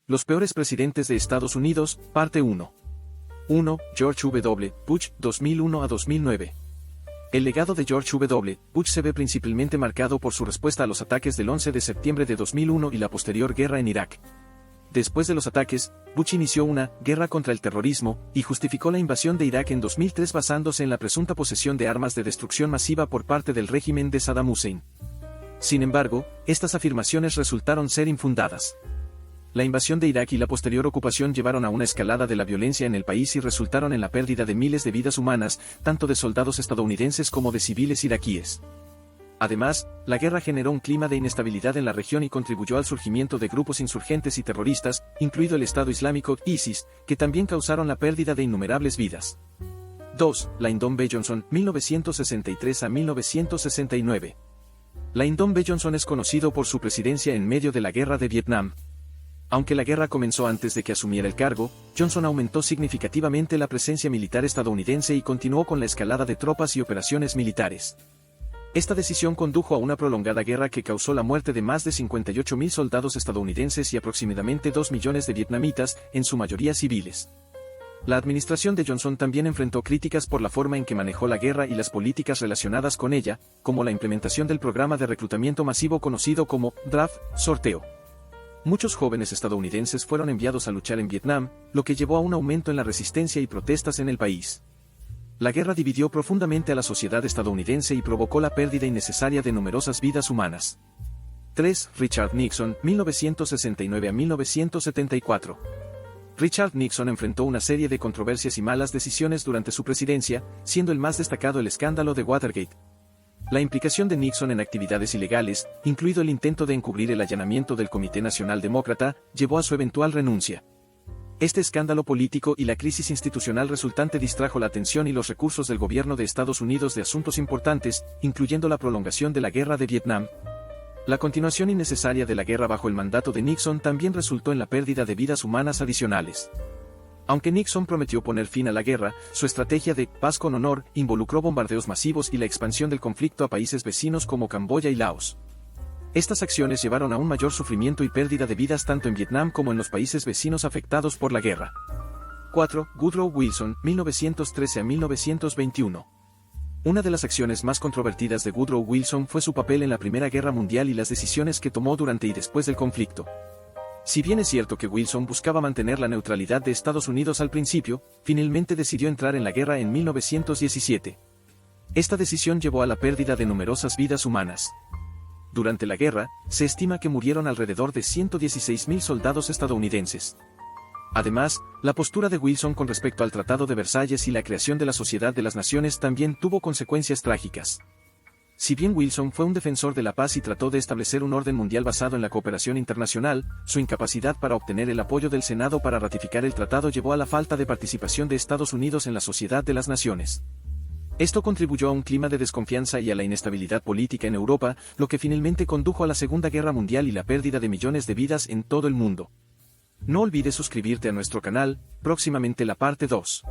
Los peores presidentes de Estados Unidos, parte 1. 1. George W. Bush, 2001 a 2009. El legado de George W. Bush se ve principalmente marcado por su respuesta a los ataques del 11 de septiembre de 2001 y la posterior guerra en Irak. Después de los ataques, Bush inició una guerra contra el terrorismo y justificó la invasión de Irak en 2003 basándose en la presunta posesión de armas de destrucción masiva por parte del régimen de Saddam Hussein. Sin embargo, estas afirmaciones resultaron ser infundadas. La invasión de Irak y la posterior ocupación llevaron a una escalada de la violencia en el país y resultaron en la pérdida de miles de vidas humanas, tanto de soldados estadounidenses como de civiles iraquíes. Además, la guerra generó un clima de inestabilidad en la región y contribuyó al surgimiento de grupos insurgentes y terroristas, incluido el Estado Islámico, ISIS, que también causaron la pérdida de innumerables vidas. 2. Lyndon B. Johnson, 1963 a 1969. Lyndon B. Johnson es conocido por su presidencia en medio de la guerra de Vietnam. Aunque la guerra comenzó antes de que asumiera el cargo, Johnson aumentó significativamente la presencia militar estadounidense y continuó con la escalada de tropas y operaciones militares. Esta decisión condujo a una prolongada guerra que causó la muerte de más de 58.000 soldados estadounidenses y aproximadamente 2 millones de vietnamitas, en su mayoría civiles. La administración de Johnson también enfrentó críticas por la forma en que manejó la guerra y las políticas relacionadas con ella, como la implementación del programa de reclutamiento masivo conocido como draft, sorteo. Muchos jóvenes estadounidenses fueron enviados a luchar en Vietnam, lo que llevó a un aumento en la resistencia y protestas en el país. La guerra dividió profundamente a la sociedad estadounidense y provocó la pérdida innecesaria de numerosas vidas humanas. 3. Richard Nixon, 1969 a 1974. Richard Nixon enfrentó una serie de controversias y malas decisiones durante su presidencia, siendo el más destacado el escándalo de Watergate. La implicación de Nixon en actividades ilegales, incluido el intento de encubrir el allanamiento del Comité Nacional Demócrata, llevó a su eventual renuncia. Este escándalo político y la crisis institucional resultante distrajo la atención y los recursos del gobierno de Estados Unidos de asuntos importantes, incluyendo la prolongación de la guerra de Vietnam. La continuación innecesaria de la guerra bajo el mandato de Nixon también resultó en la pérdida de vidas humanas adicionales. Aunque Nixon prometió poner fin a la guerra, su estrategia de paz con honor involucró bombardeos masivos y la expansión del conflicto a países vecinos como Camboya y Laos. Estas acciones llevaron a un mayor sufrimiento y pérdida de vidas tanto en Vietnam como en los países vecinos afectados por la guerra. 4. Woodrow Wilson, 1913 a 1921. Una de las acciones más controvertidas de Woodrow Wilson fue su papel en la Primera Guerra Mundial y las decisiones que tomó durante y después del conflicto. Si bien es cierto que Wilson buscaba mantener la neutralidad de Estados Unidos al principio, finalmente decidió entrar en la guerra en 1917. Esta decisión llevó a la pérdida de numerosas vidas humanas. Durante la guerra, se estima que murieron alrededor de 116.000 soldados estadounidenses. Además, la postura de Wilson con respecto al Tratado de Versalles y la creación de la Sociedad de las Naciones también tuvo consecuencias trágicas. Si bien Wilson fue un defensor de la paz y trató de establecer un orden mundial basado en la cooperación internacional, su incapacidad para obtener el apoyo del Senado para ratificar el tratado llevó a la falta de participación de Estados Unidos en la Sociedad de las Naciones. Esto contribuyó a un clima de desconfianza y a la inestabilidad política en Europa, lo que finalmente condujo a la Segunda Guerra Mundial y la pérdida de millones de vidas en todo el mundo. No olvides suscribirte a nuestro canal, próximamente la parte 2.